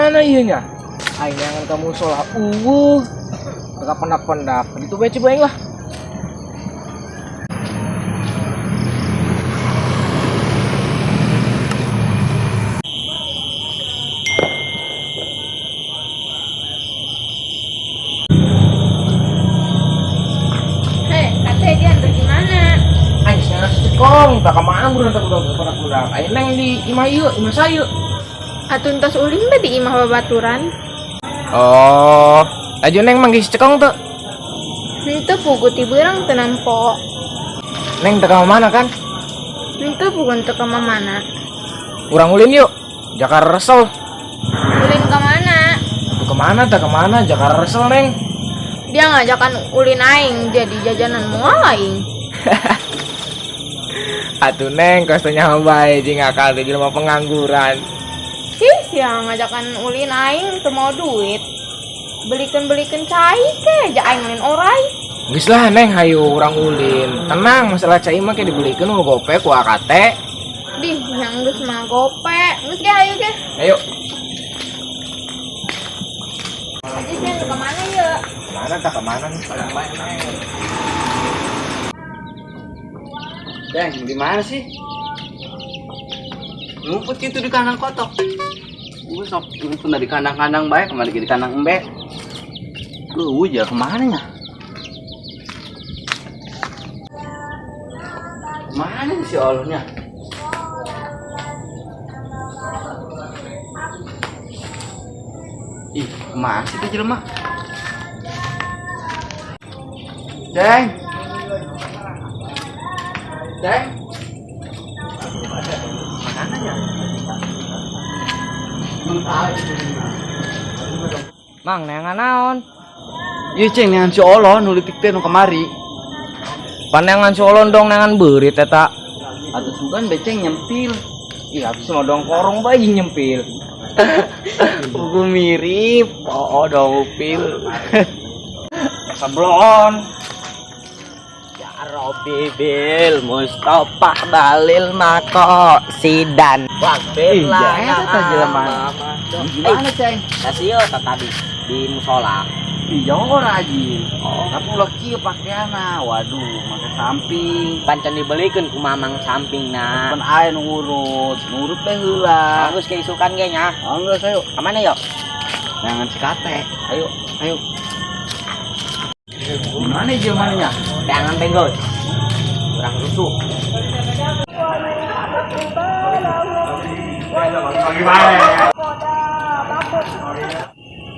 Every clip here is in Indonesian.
mana iya nya? Aing yang kamu sholat kagak pendak-pendak. Itu bae coba lah. Kong, tak kemana budak. Ayo neng di imah saya. Atun tos ulin teh di imah babaturan. Oh, aja neng manggis cekong tuh. Itu pugu ti beurang teu nampo. Neng teu ka mana kan? Itu pugu teu ka mana? Urang ulin yuk. Jakarta resel. Ulin ka mana? Tuh kemana? Tak kemana? Jakarta resel neng. Dia ngajakan ulin aing jadi jajanan moal aing. Atuh neng kostanya bae jeung akal teh jelema pengangguran. Sia ngajakan ulin aing teu mau duit. Belikeun cai ke ja aing lain orai. Geus lah neng hayu urang ulin. Tenang masalah cai mah ke dibelikeun nu gope ku akate. Dih yang geus mah gope. Geus ge hayu ge. Ayo. Aja jen ke mana ye? Mana tak ke mana nih paling bae neng. Deng, gimana sih? Ngumpet gitu di kandang kotok. Gue sok ngumpet dari kandang-kandang baik kembali di kandang embe. Lu ya kemana ya? Mana si Allahnya? Ih, kemana sih tuh jelema? Deng. Deng. Makanannya. Mang neangan naon? Ieu ceng neangan si Olon nu leutik teh nu kamari. Pandangan solon dong neangan beurit eta. Atuh sugan beceng nyempil. Ih, habis modong korong bae nyempil. Buku mirip, oh dong upil. Sablon. Robi Bil Mustafa Balil Mako Sidan Wakil lah Gimana ceng? Kasih tadi di musola. Iya rajin. Tapi ulah kieu pakaianna. Waduh, make samping. Pancen dibelikeun ku mamang sampingna. Pan aya nu ngurut teh heula. Bagus keisukan ge nya. Anggeus ayo. Ka mana yuk? Jangan si kate. Ayo. Mana zamannya? Jangan benggol. Kurang rusuk.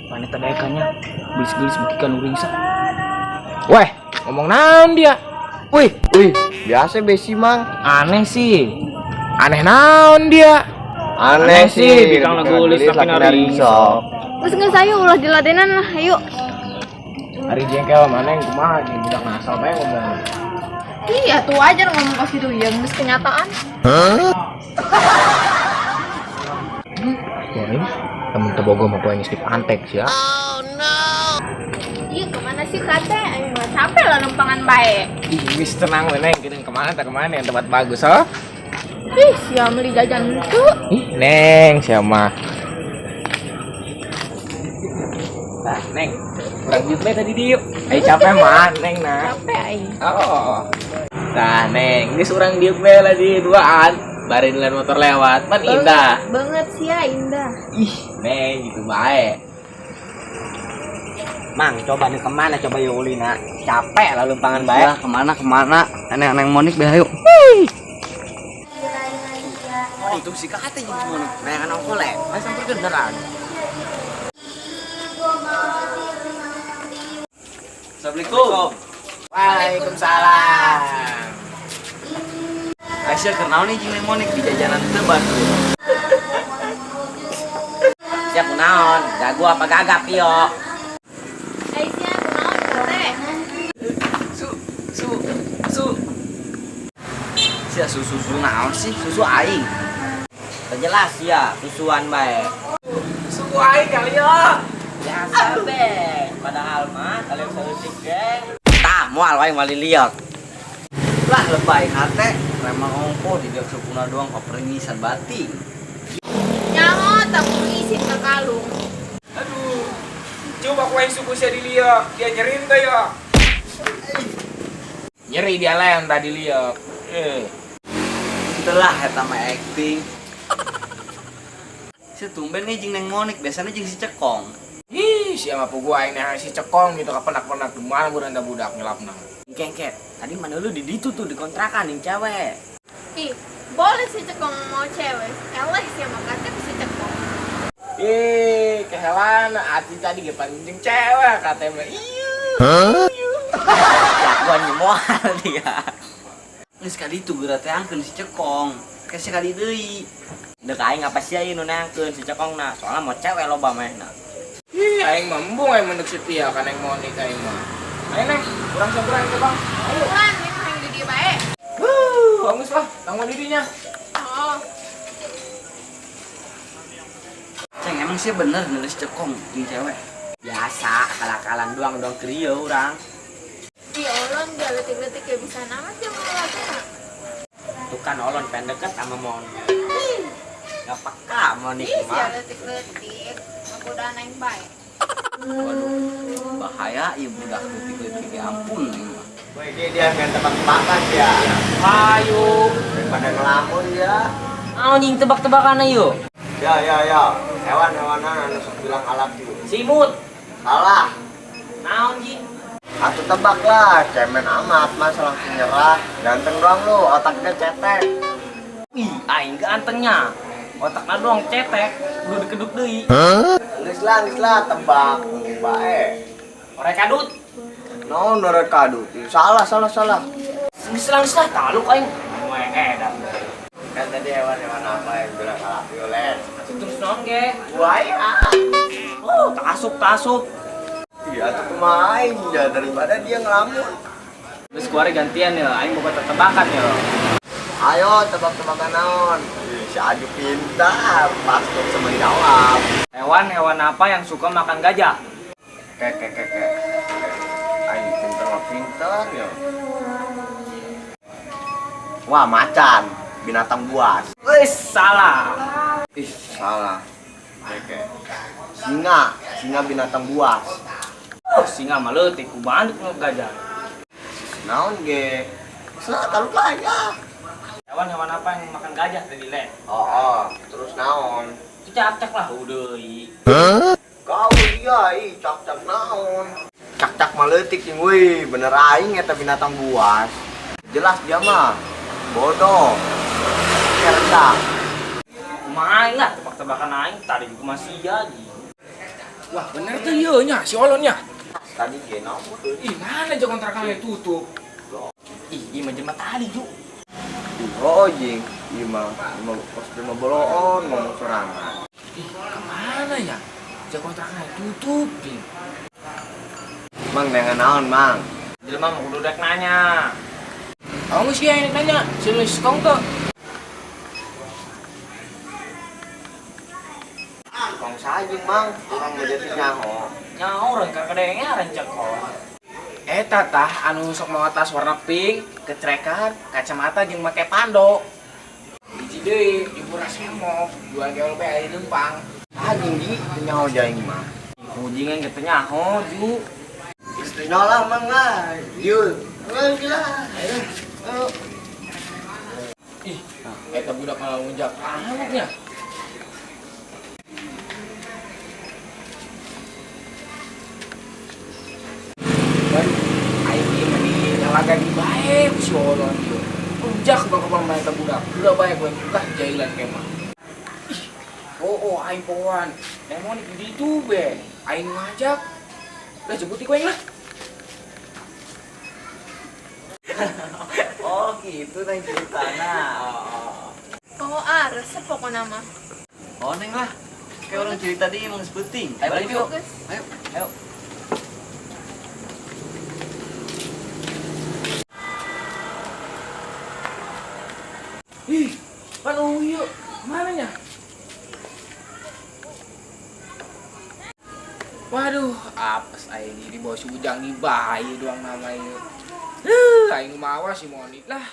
Wanita daekannya gelis-gelis bikin ringsa. Weh, ngomong naon dia? Wih, biasa besi mang. Aneh sih. Aneh naon dia? Aneh sih, bikin gelis makin ringsa. Geus geus ayo ulah diladenan lah, ayo. Hari jengkel mana yang kumaha jeung budak ngasal bae ngomong. Iya tuh aja ngomong pas itu ya geus kenyataan. Boy, temen tebogo mah poe geus dipantek sia. Iya kemana sih kate? Ayo mah capek lah numpangan bae. Ih, wis tenang we neng, kirim kemana yang tempat bagus oh. Ih, sia meuli jajan itu. Ih, neng sia mah. Nah, neng, kurang duit bae tadi dia yuk. Ayo capek mah, neng nah. Capek aing. Oh. Nah, neng, ini seorang diuk bae lah di duaan. Bari jalan motor lewat, pan indah. Banget sih ya indah. Ih, neng gitu bae. Mang, coba nih kemana coba yuk ulina. Capek lah lumpangan bae. Ya, kemana? Aneh Monik deh ayo. Oh, itu si kate jeung Monik. Neangan ongkol le. Mas sampeurkeun beneran. Assalamualaikum. Waalaikumsalam. Aisyah kenal nih jeung Monik di jajanan teu Batu. Siap kunaon? Gagu apa gagap yo? Aisyah kunaon kate? Sia susu naon sih? Susu aing. Jelas ya, susuan bae. Suku aing kali yo. Biasa be. Padahal mah kalian seutik geng. Tah, moal wae mali liok. Lah lebay hate, remang ongko di diok supuna doang paperengisan bating. Nyaho tak isi sih ke kalung. Aduh, coba kau yang suku saya dilihat, dia nyeriin kayak. Nyeri dia lah yang tadi lihat. Itulah eta mah acting. Setumben nih jeung Neng Monik, biasanya jeung si Cekong. Ih, siapa pu gua ini si Cekong gitu kapenak-penak di mana budak budak ngelapna. Kengket, tadi mana lu di situ tuh di kontrakan yang cewek. Ih, boleh si Cekong mau cewek. Eleh sih sama katanya si Cekong. Kehelan, hati tadi ge pancing cewek katanya mah. Ya gua nyemoal dia. Geus kali itu berarti angkeun si Cekong. Kasih kali deui. Dek aing apa sih aing nu nangkeun si Cekongna, soalnya mau cewek loba mehna. Ih, aing mah embung aing mendek setia kan aing mau nikah aing mah. Ayo Neng, kurang seberang ke Bang. Ayo. Bukan, ini mah yang di dia bae. Bagus lah, tanggung dirinya. Oh, Ceng emang sih bener nulis Cekong jeung cewek. Biasa, akal-akalan doang dong krieu urang. iya ulun dia letik-letik kayak bisa nama sih mau lakukan. Tuh kan Olon pengen deket sama Mon. Gak peka Monik Ih, sih mah. letik-letik. Aku udah naik baik. Waduh, bahaya ieu budak leutik-leutik ya ampun Neng mah. Woi, dia main tebak-tebakan ya. Ayo. Daripada ngelamun ya. Anjing tebak-tebakan ayo. Ya. Hewan-hewanan anu sok bilang alat yuk. Simut. Salah. Naon ji? Atuh tebak lah, cemen amat mas langsung nyerah. Ganteng doang lu, otaknya cetek. Ih, aing gantengnya. Otakna doang cetek, kudu dikeduk deui. Geus lah, tebak. Bae. Orek kadut. No, nurut kadu. Salah. Geus lah taluk aing. Moe edan. Kan tadi hewan-hewan apa yang bilang alat violet? Terus naon ge? Buaya. Oh, tasuk. Iya, atuh kumain ya daripada dia ngelamun. Terus kuari gantian ya, aing boga tebakan ya. Ayo tebak-tebakan naon. Si Adi pintar, pasti sama jawab. Hewan apa yang suka makan gajah? Kek. Ayo pintar ya. Wah, macan, binatang buas. Wis salah. Ih, salah. Kek. Singa binatang buas. Oh, singa mah leutik ku bandut nu gajah. Naon ge? Salah taluk lah ya. Hewan apa yang makan gajah tadi le? Oh, terus naon? Itu cak lah deui. Kau iya, cak naon? Cak mah leutik jeung weuy, bener aing eta binatang buas. Jelas dia mah bodoh. Cerdas. Main lah tebak-tebakan aing tadi juga masih jadi. Wah, bener tuh iya nya, si Olonnya. Tadi ge naon? Ih, mana aja kontrakannya tutup. Ih, mah jelema tadi ju. Oh, jing. Iya mah pos mah boloon ngomong sorangan. Ih, kemana ya? Aja kontrakannya tutup, Bing. Mang dengan naon, Mang? Jelema mah kudu dek nanya. Kamu sih yang nanya, si Luis Kong tuh. Kong sajing, Mang. Orang menjadi nyaho. Nyaho urang kakedenge rancak kok. Eta tah anu sok mawa tas warna pink, kecrekan, kacamata jeung make pando. Hiji deui, ibu rasemok, jual gaul pe aya lempang. Sajing di nyaho jaing mah. Ujingan gitu nyaho ju. Istrina lah, Mang lah. Yul. Gila. Ayo. Ih, eta budak malah ngunjak anaknya. Dan aing ieu mah di nyalagan di bae si Olon ieu. Unjak bakal pemain eta budak. Udah bae gue buka jailan kemah. Ih, aing poan. Emang di itu be. Aing ngajak. Udah jemput ku aing lah. Oh, gitu nang ceritana. Oh, resep pokoknya mah. Oh Neng lah. Kayak orang cerita dia emang sepenting. Ayo balik yuk. Bagus. Ayo. Ih, kan yuk. Mana nya? Waduh, apes aing di bawah si Ujang di bayi doang namanya. Aing mawas si Monik lah.